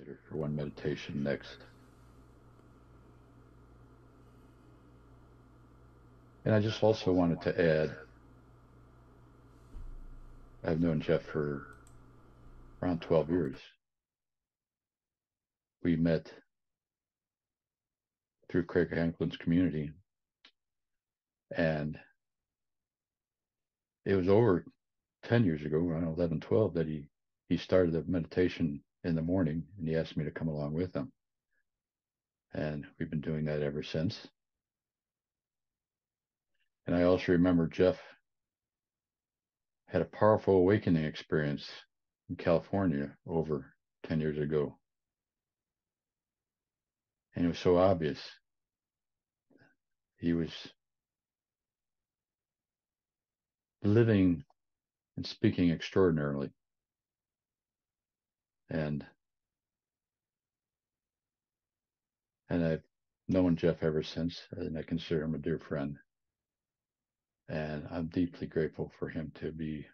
pleasure for one meditation next. And I just also wanted to add, I've known Jeff for around 12 years. We met through Craig Hanklin's community, and it was over 10 years ago, around 11, 12, that he started the meditation in the morning, and he asked me to come along with him. And we've been doing that ever since. And I also remember Jeff had a powerful awakening experience in California over 10 years ago. And it was so obvious. He was living and speaking extraordinarily. And I've known Jeff ever since, and I consider him a dear friend. And I'm deeply grateful for him to be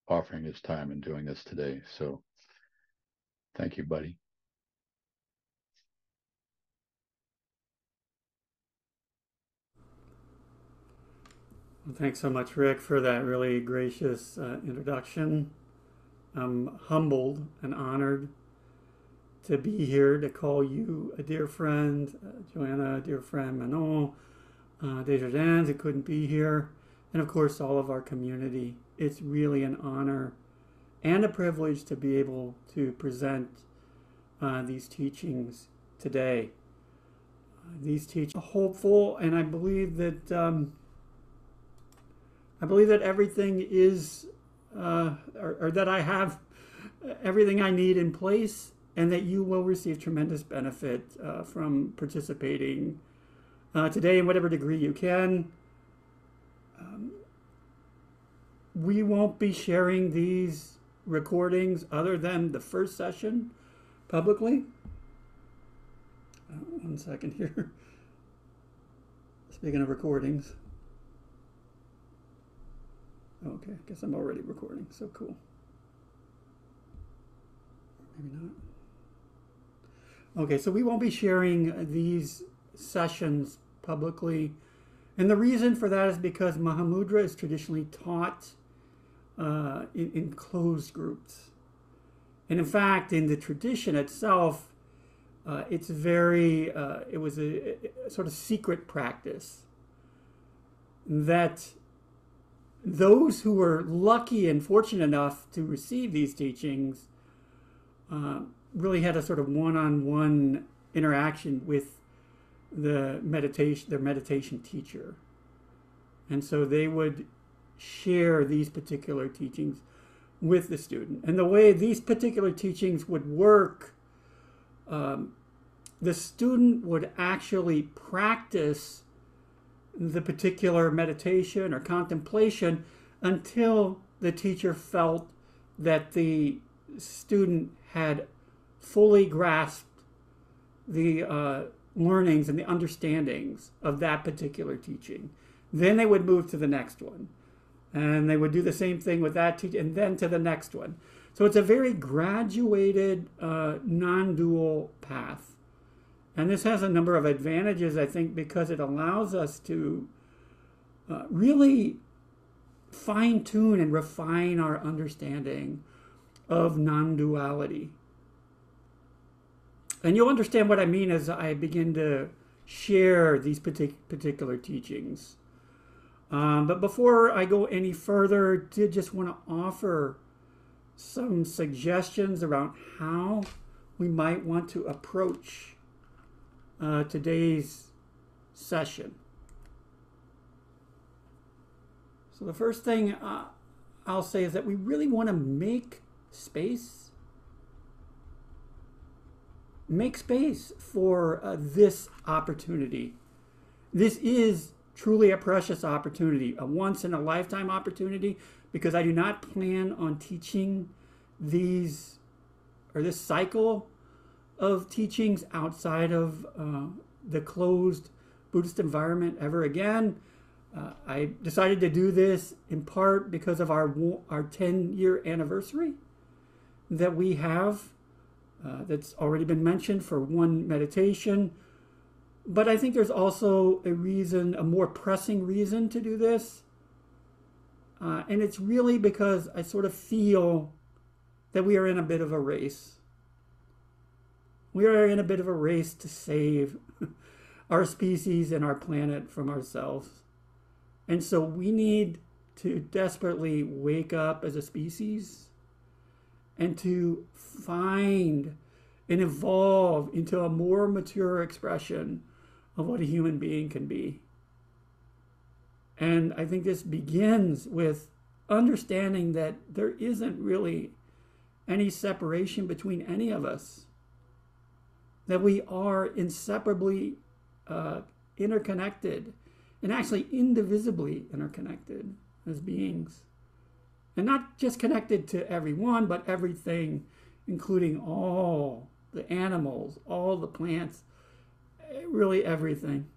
offering his time and doing this today. So thank you, buddy. Well, thanks so much, Rick, for that really gracious introduction. I'm humbled and honored to be here to call you a dear friend, Joanna, a dear friend, Manon, Desjardins, who couldn't be here, and of course all of our community. It's really an honor and a privilege to be able to present these teachings today. These teachings are hopeful, and I believe that everything is, or that I have everything I need in place, and that you will receive tremendous benefit from participating today in whatever degree you can. We won't be sharing these recordings other than the first session publicly. One second here. Speaking of recordings. Okay, I guess I'm already recording, so cool. Maybe not. Okay, so we won't be sharing these sessions publicly. And the reason for that is because Mahamudra is traditionally taught in closed groups. And in fact, in the tradition itself, it's very, it was a sort of secret practice that those who were lucky and fortunate enough to receive these teachings really had a sort of one-on-one interaction with their meditation teacher. And so they would share these particular teachings with the student. And the way these particular teachings would work, the student would actually practice the particular meditation or contemplation until the teacher felt that the student had fully grasped the learnings and the understandings of that particular teaching. Then they would move to the next one. And they would do the same thing with that teaching, and then to the next one. So it's a very graduated, non-dual path. And this has a number of advantages, I think, because it allows us to really fine-tune and refine our understanding of non-duality. And you'll understand what I mean as I begin to share these particular teachings. But before I go any further, I did just want to offer some suggestions around how we might want to approach today's session. So the first thing I'll say is that we really want to make space for this opportunity. This is truly a precious opportunity, a once-in-a-lifetime opportunity, because I do not plan on teaching these, or this cycle of teachings outside of the closed Buddhist environment ever again. I decided to do this in part because of our 10-year anniversary that we have that's already been mentioned for one meditation. But I think there's also a reason, a more pressing reason to do this. And it's really because I sort of feel that we are in a bit of a race. We are in a bit of a race to save our species and our planet from ourselves. And so we need to desperately wake up as a species and to find and evolve into a more mature expression of what a human being can be. And I think this begins with understanding that there isn't really any separation between any of us, that we are inseparably interconnected and actually indivisibly interconnected as beings. And not just connected to everyone, but everything, including all the animals, all the plants, really everything.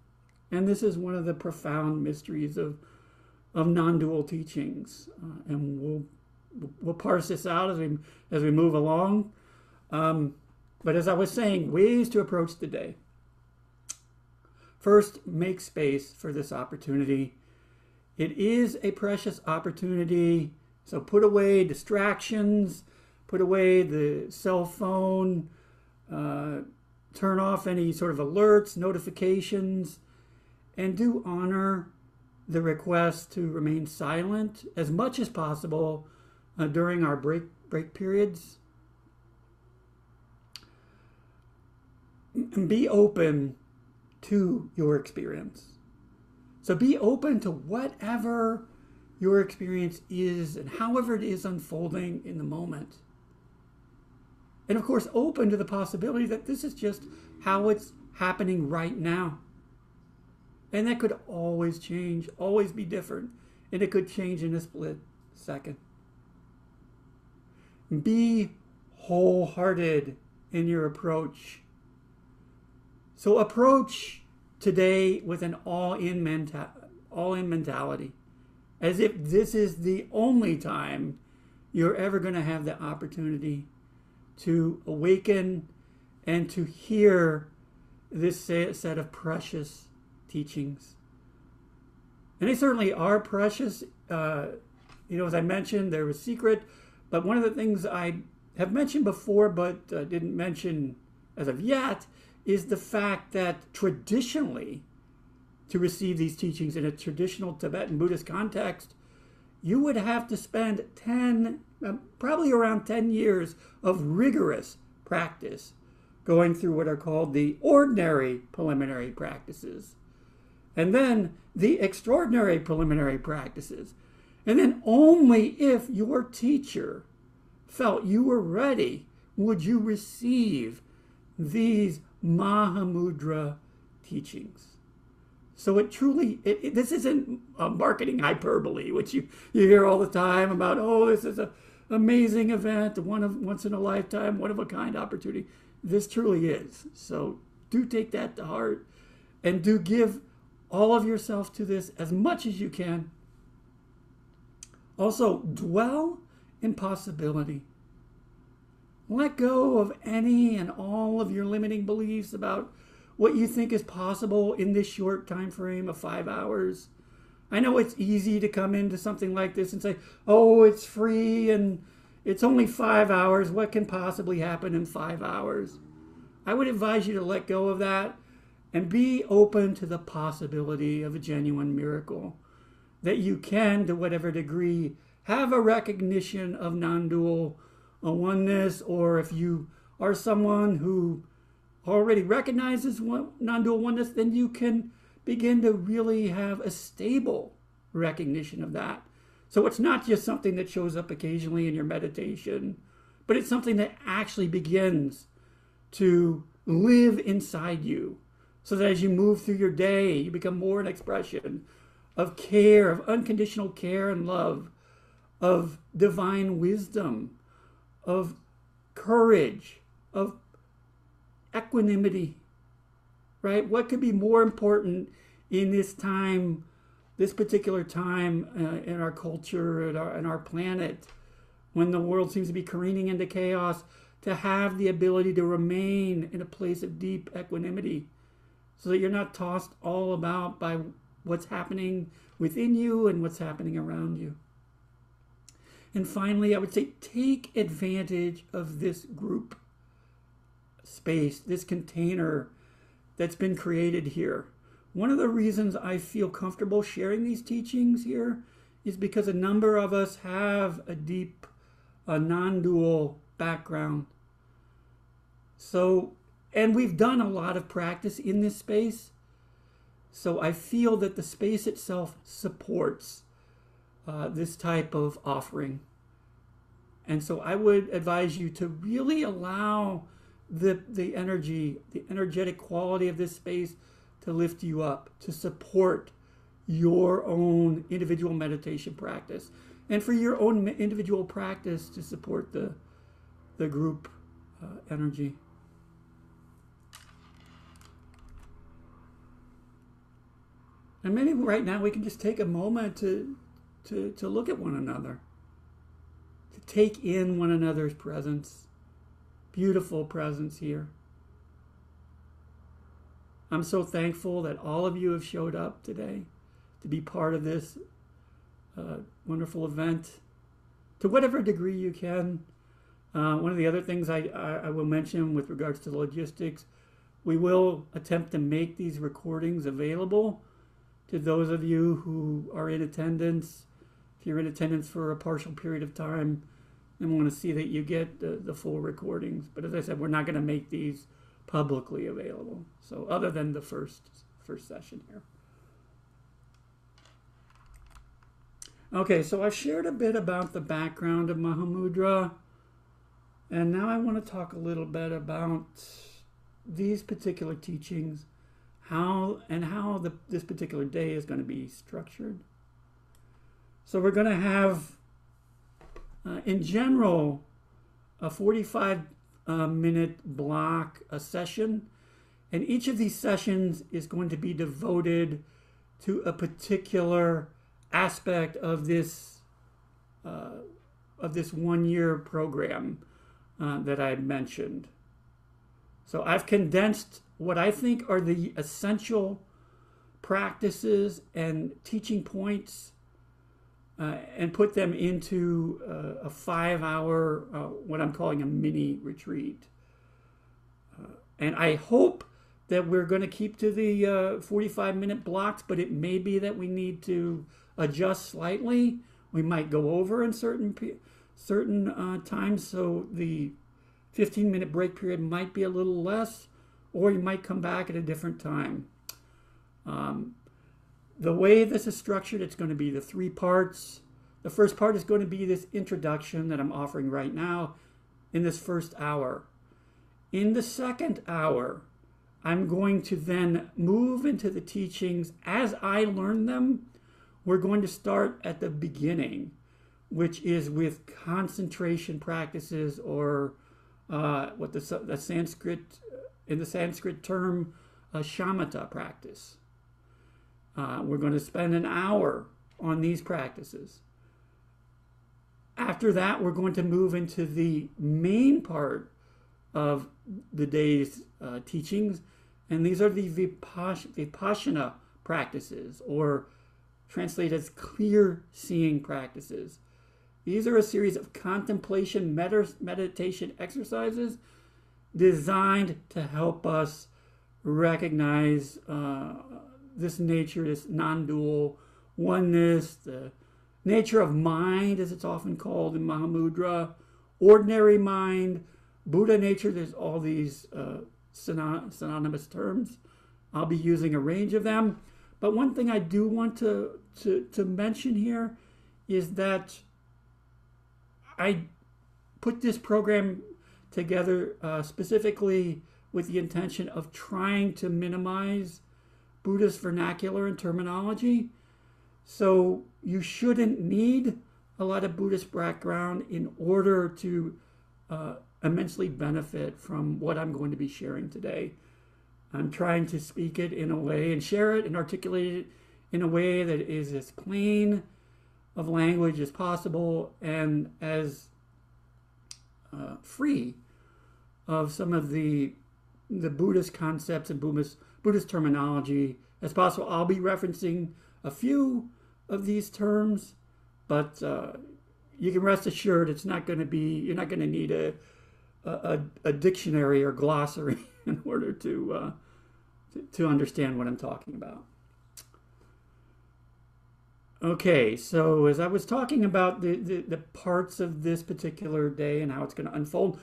And this is one of the profound mysteries of non-dual teachings. And we'll parse this out as we move along. But as I was saying, ways to approach the day. First, make space for this opportunity. It is a precious opportunity. So put away distractions, put away the cell phone, turn off any sort of alerts, notifications, and do honor the request to remain silent as much as possible during our break periods. And be open to your experience. So be open to whatever your experience is and however it is unfolding in the moment. And of course, open to the possibility that this is just how it's happening right now. And that could always change, always be different. And it could change in a split second. Be wholehearted in your approach. So approach today with an all-in mentality, as if this is the only time you're ever going to have the opportunity to awaken and to hear this set of precious teachings. And they certainly are precious. As I mentioned, they're a secret. But one of the things I have mentioned before but didn't mention as of yet is the fact that traditionally, to receive these teachings in a traditional Tibetan Buddhist context, you would have to spend probably around 10 years of rigorous practice going through what are called the ordinary preliminary practices, and then the extraordinary preliminary practices. And then only if your teacher felt you were ready would you receive these Mahamudra teachings. So it truly, this isn't a marketing hyperbole, which you hear all the time about, oh, this is an amazing event, once in a lifetime, one of a kind opportunity. This truly is. So do take that to heart and do give all of yourself to this as much as you can. Also, dwell in possibility. Let go of any and all of your limiting beliefs about what you think is possible in this short time frame of 5 hours. I know it's easy to come into something like this and say, oh, it's free and it's only 5 hours. What can possibly happen in 5 hours? I would advise you to let go of that and be open to the possibility of a genuine miracle. That you can, to whatever degree, have a recognition of non-dual oneness, or if you are someone who already recognizes non-dual oneness, then you can begin to really have a stable recognition of that. So it's not just something that shows up occasionally in your meditation, but it's something that actually begins to live inside you, so that as you move through your day, you become more an expression of care, of unconditional care and love, of divine wisdom, of courage, of equanimity, right? What could be more important in this time, this particular time in our culture and our planet, when the world seems to be careening into chaos, to have the ability to remain in a place of deep equanimity so that you're not tossed all about by what's happening within you and what's happening around you. And finally, I would say take advantage of this group space, this container that's been created here. One of the reasons I feel comfortable sharing these teachings here is because a number of us have a deep, non-dual background. So, and we've done a lot of practice in this space. So I feel that the space itself supports this type of offering. And so I would advise you to really allow the energy, the energetic quality of this space to lift you up, to support your own individual meditation practice, and for your own individual practice to support the group energy. And maybe right now we can just take a moment to look at one another, to take in one another's presence. Beautiful presence here. I'm so thankful that all of you have showed up today to be part of this wonderful event to whatever degree you can. One of the other things I will mention with regards to logistics, we will attempt to make these recordings available to those of you who are in attendance. If you're in attendance for a partial period of time, then we want to see that you get the full recordings. But as I said, we're not going to make these publicly available. So other than the first session here. Okay, so I've shared a bit about the background of Mahamudra. And now I want to talk a little bit about these particular teachings, how this particular day is going to be structured. So we're going to have, in general, a 45-minute block, a session, and each of these sessions is going to be devoted to a particular aspect of this 1-year program that I mentioned. So I've condensed what I think are the essential practices and teaching points and put them into a 5-hour, what I'm calling a mini retreat. And I hope that we're going to keep to the 45-minute blocks, but it may be that we need to adjust slightly. We might go over in certain times, so the 15-minute break period might be a little less, or you might come back at a different time. The way this is structured, it's going to be the 3 parts. The first part is going to be this introduction that I'm offering right now in this first hour. In the second hour, I'm going to then move into the teachings as I learn them. We're going to start at the beginning, which is with concentration practices, or what the Sanskrit, in the Sanskrit term, shamatha practice. We're going to spend an hour on these practices. After that, we're going to move into the main part of the day's teachings, and these are the vipassana practices, or translated as clear seeing practices. These are a series of contemplation meditation exercises designed to help us recognize this nature, this non-dual oneness, the nature of mind, as it's often called in Mahamudra, ordinary mind, Buddha nature. There's all these synonymous terms. I'll be using a range of them. But one thing I do want to mention here is that I put this program together specifically with the intention of trying to minimize Buddha's vernacular and terminology. So you shouldn't need a lot of Buddhist background in order to immensely benefit from what I'm going to be sharing today. I'm trying to speak it in a way and share it and articulate it in a way that is as plain of language as possible and as free of some of the Buddhist concepts and Buddhist terminology as possible. I'll be referencing a few of these terms, but you can rest assured it's not going to be, you're not going to need a dictionary or glossary in order to understand what I'm talking about. Okay, so as I was talking about the parts of this particular day and how it's going to unfold,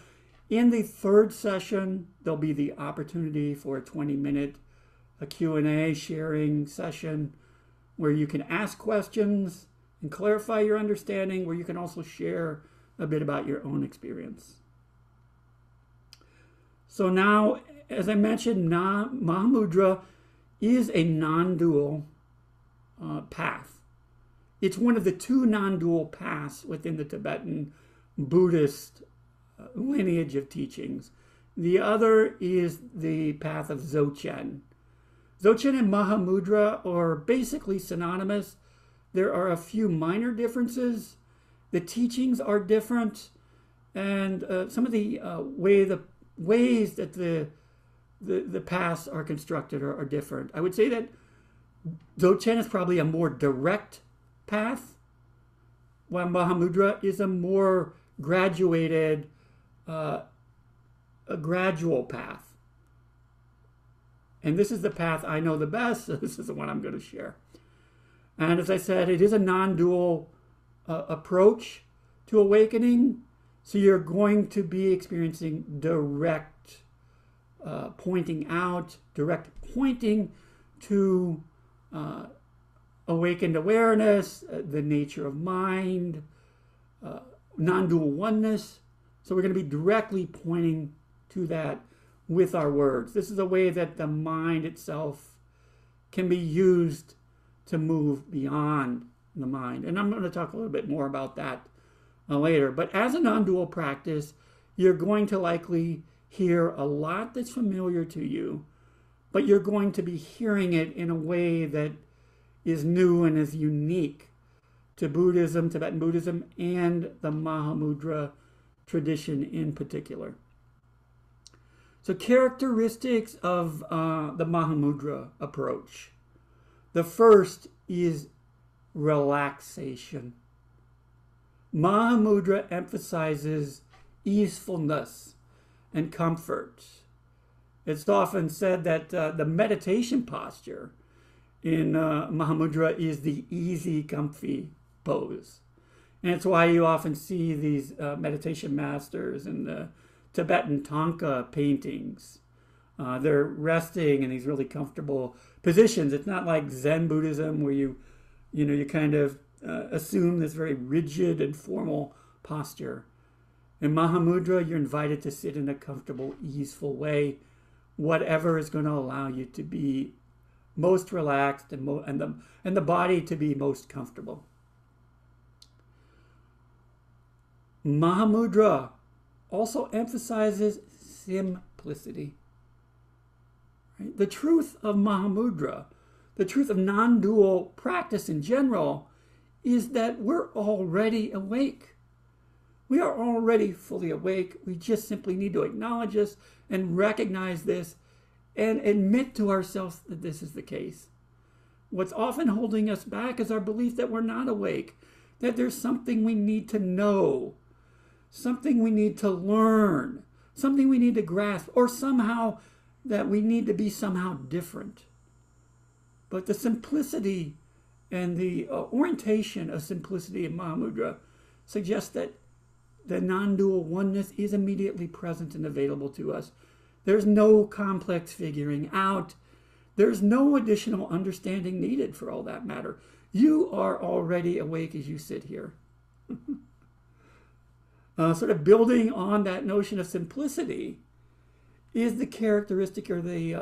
in the third session, there'll be the opportunity for a 20-minute Q&A sharing session where you can ask questions and clarify your understanding, where you can also share a bit about your own experience. So now, as I mentioned, Mahamudra is a non-dual path. It's one of the two non-dual paths within the Tibetan Buddhist lineage of teachings. The other is the path of Dzogchen. Dzogchen and Mahamudra are basically synonymous. There are a few minor differences. The teachings are different, and some of the ways that the paths are constructed are different. I would say that Dzogchen is probably a more direct path, while Mahamudra is a more graduated, a gradual path. And this is the path I know the best, so this is the one I'm going to share. And as I said, it is a non-dual approach to awakening, so you're going to be experiencing direct pointing out, direct pointing to awakened awareness, the nature of mind, non-dual oneness. So we're going to be directly pointing to that with our words. This is a way that the mind itself can be used to move beyond the mind. And I'm going to talk a little bit more about that later. But as a non-dual practice, you're going to likely hear a lot that's familiar to you, but you're going to be hearing it in a way that is new and is unique to Buddhism, Tibetan Buddhism, and the Mahamudra tradition in particular. So characteristics of the Mahamudra approach. The first is relaxation. Mahamudra emphasizes easefulness and comfort. It's often said that the meditation posture in Mahamudra is the easy, comfy pose. And it's why you often see these meditation masters in the Tibetan Thangka paintings. They're resting in these really comfortable positions. It's not like Zen Buddhism where you kind of assume this very rigid and formal posture. In Mahamudra, you're invited to sit in a comfortable, easeful way, whatever is going to allow you to be most relaxed and the body to be most comfortable. Mahamudra also emphasizes simplicity. Right? The truth of Mahamudra, the truth of non-dual practice in general, is that we're already awake. We are already fully awake. We just simply need to acknowledge this and recognize this and admit to ourselves that this is the case. What's often holding us back is our belief that we're not awake, that there's something we need to know, something we need to learn, something we need to grasp, or somehow that we need to be somehow different. But the simplicity and the orientation of simplicity in Mahamudra suggests that the non-dual oneness is immediately present and available to us. There's no complex figuring out. There's no additional understanding needed for all that matter. You are already awake as you sit here. Sort of building on that notion of simplicity is the characteristic or the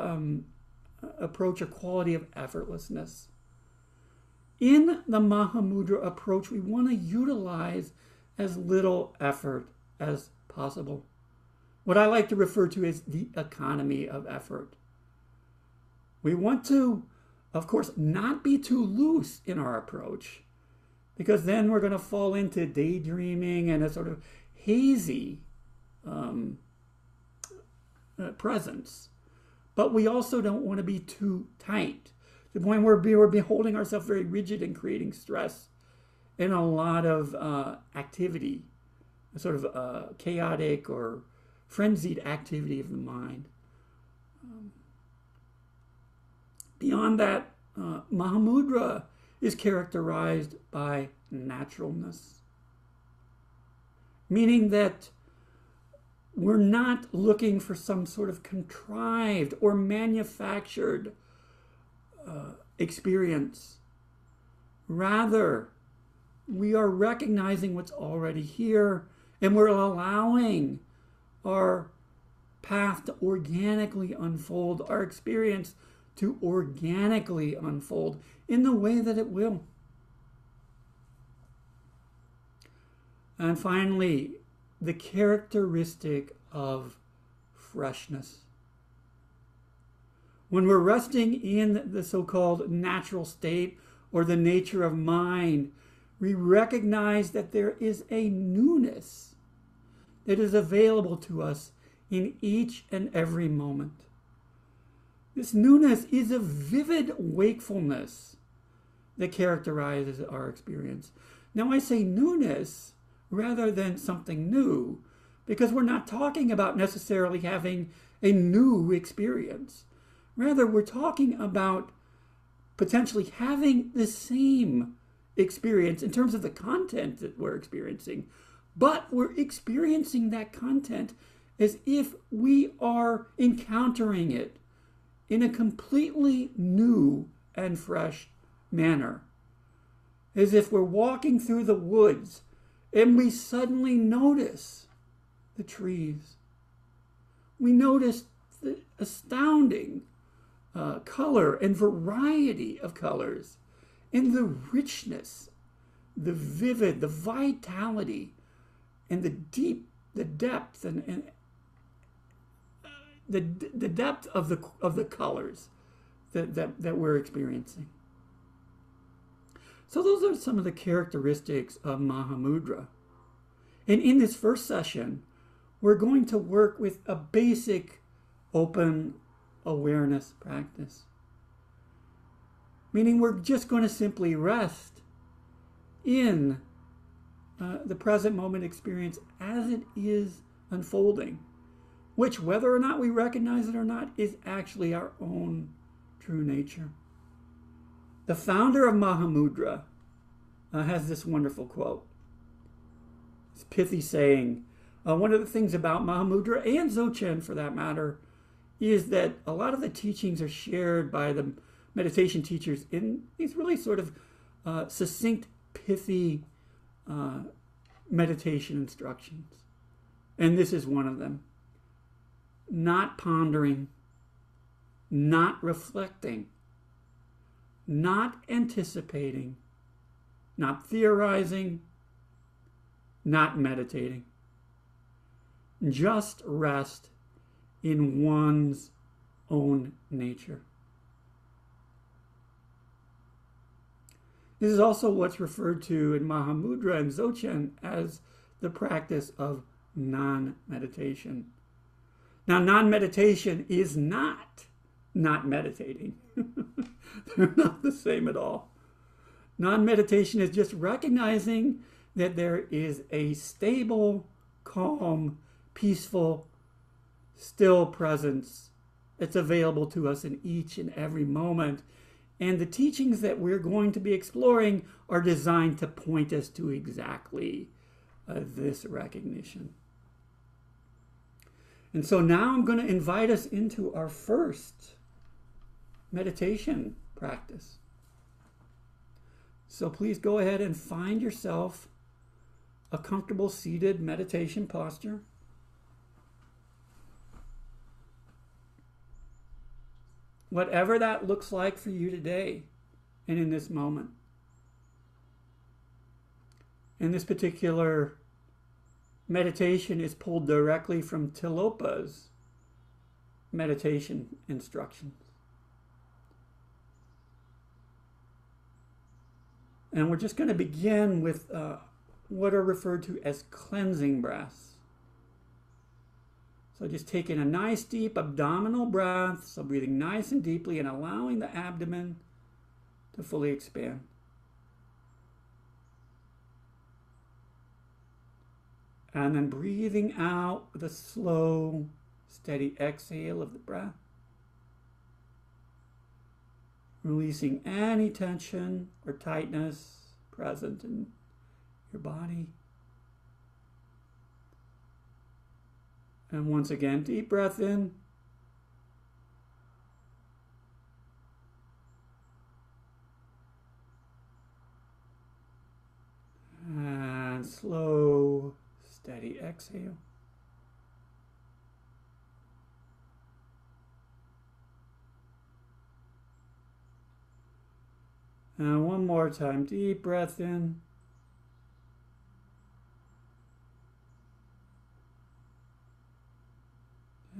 approach or quality of effortlessness. In the Mahamudra approach, we want to utilize as little effort as possible. What I like to refer to as the economy of effort. We want to, of course, not be too loose in our approach, because then we're going to fall into daydreaming and a sort of hazy presence. But we also don't want to be too tight, to the point where we're holding ourselves very rigid and creating stress and a lot of activity, sort of chaotic or frenzied activity of the mind. Beyond that, Mahamudra is characterized by naturalness, meaning that we're not looking for some sort of contrived or manufactured experience. Rather, we are recognizing what's already here, and we're allowing our path to organically unfold, our experience to organically unfold in the way that it will. And finally, the characteristic of freshness. When we're resting in the so-called natural state or the nature of mind, we recognize that there is a newness that is available to us in each and every moment. This newness is a vivid wakefulness that characterizes our experience. Now, I say newness rather than something new, because we're not talking about necessarily having a new experience. Rather, we're talking about potentially having the same experience in terms of the content that we're experiencing, but we're experiencing that content as if we are encountering it in a completely new and fresh manner. As if we're walking through the woods and we suddenly notice the trees. We notice the astounding color and variety of colors, and the richness, the vivid, the vitality, and the depth and the depth of the colors that we're experiencing. So those are some of the characteristics of Mahamudra. And in this first session, we're going to work with a basic open awareness practice. Meaning we're just going to simply rest in the present moment experience as it is unfolding, which, whether or not we recognize it or not, is actually our own true nature. The founder of Mahamudra has this wonderful quote. This pithy saying. One of the things about Mahamudra and Dzogchen, for that matter, is that a lot of the teachings are shared by the meditation teachers in these really sort of succinct, pithy meditation instructions. And this is one of them. Not pondering, not reflecting, not anticipating, not theorizing, not meditating. Just rest in one's own nature. This is also what's referred to in Mahamudra and Dzogchen as the practice of non-meditation. Now, non-meditation is not meditating. They're not the same at all. Non-meditation is just recognizing that there is a stable, calm, peaceful, still presence that's available to us in each and every moment. And the teachings that we're going to be exploring are designed to point us to exactly this recognition. And so now I'm going to invite us into our first meditation practice. So please go ahead and find yourself a comfortable seated meditation posture. Whatever that looks like for you today and in this moment. And this particular meditation is pulled directly from Tilopa's meditation instructions. And we're just going to begin with what are referred to as cleansing breaths. So just taking a nice deep abdominal breath, so breathing nice and deeply and allowing the abdomen to fully expand. And then breathing out with a slow, steady exhale of the breath. Releasing any tension or tightness present in your body. And once again, deep breath in. And slow, steady exhale. And one more time, deep breath in.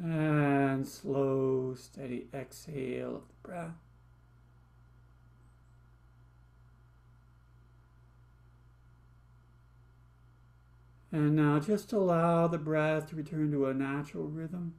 And slow, steady exhale of the breath. And now just allow the breath to return to a natural rhythm.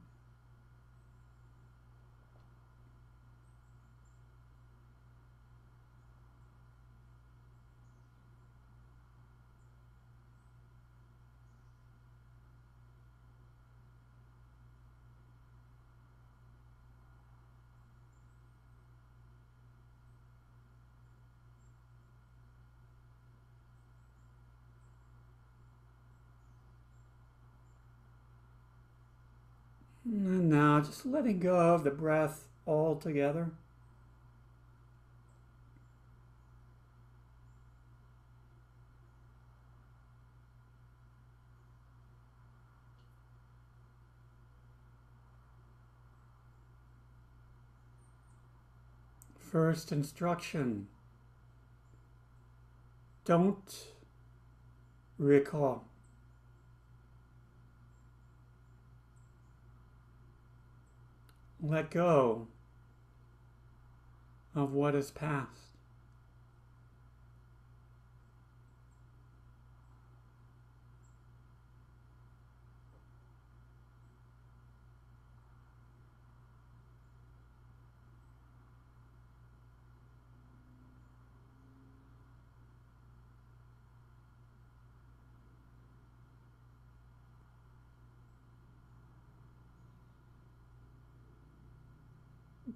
And now just letting go of the breath altogether. First instruction: don't recall. Let go of what is past.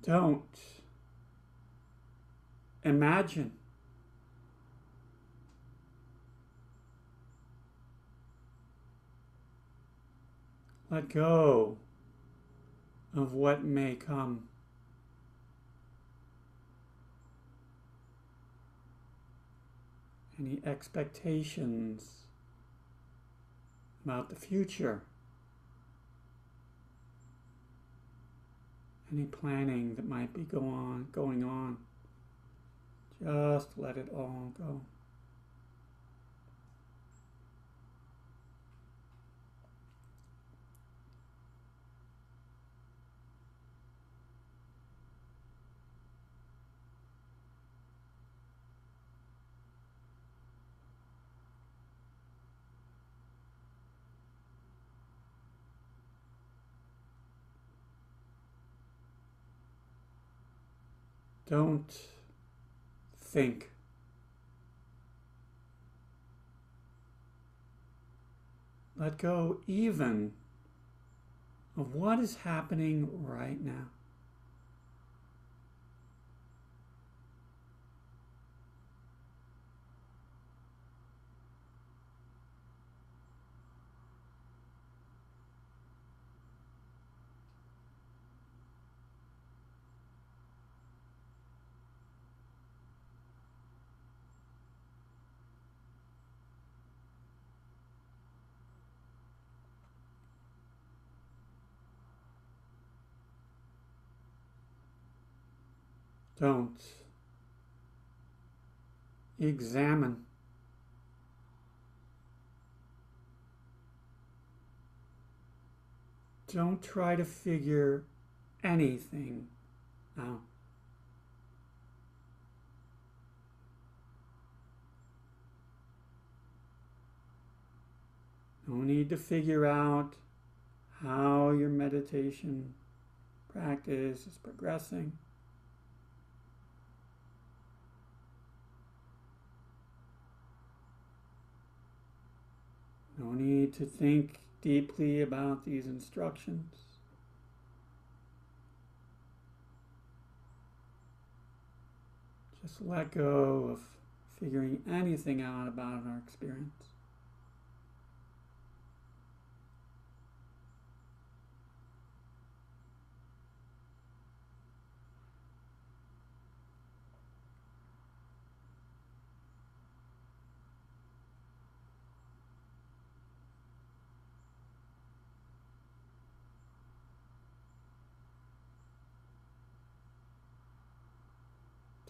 Don't imagine. Let go of what may come. Any expectations about the future. Any planning that might be going on. Just let it all go. Don't think. Let go even of what is happening right now. Don't examine. Don't try to figure anything out. No need to figure out how your meditation practice is progressing. No need to think deeply about these instructions. Just let go of figuring anything out about our experience.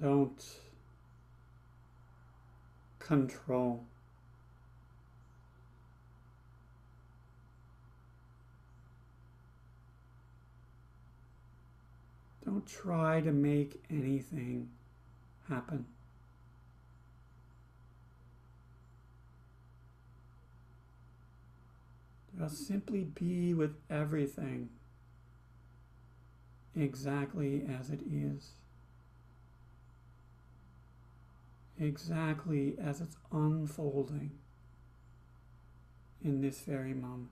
Don't control. Don't try to make anything happen. Just simply be with everything exactly as it is, exactly as it's unfolding in this very moment.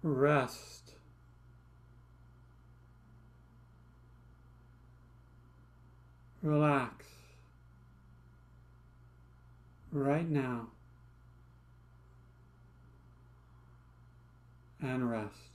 Rest. Relax. Right now. And rest.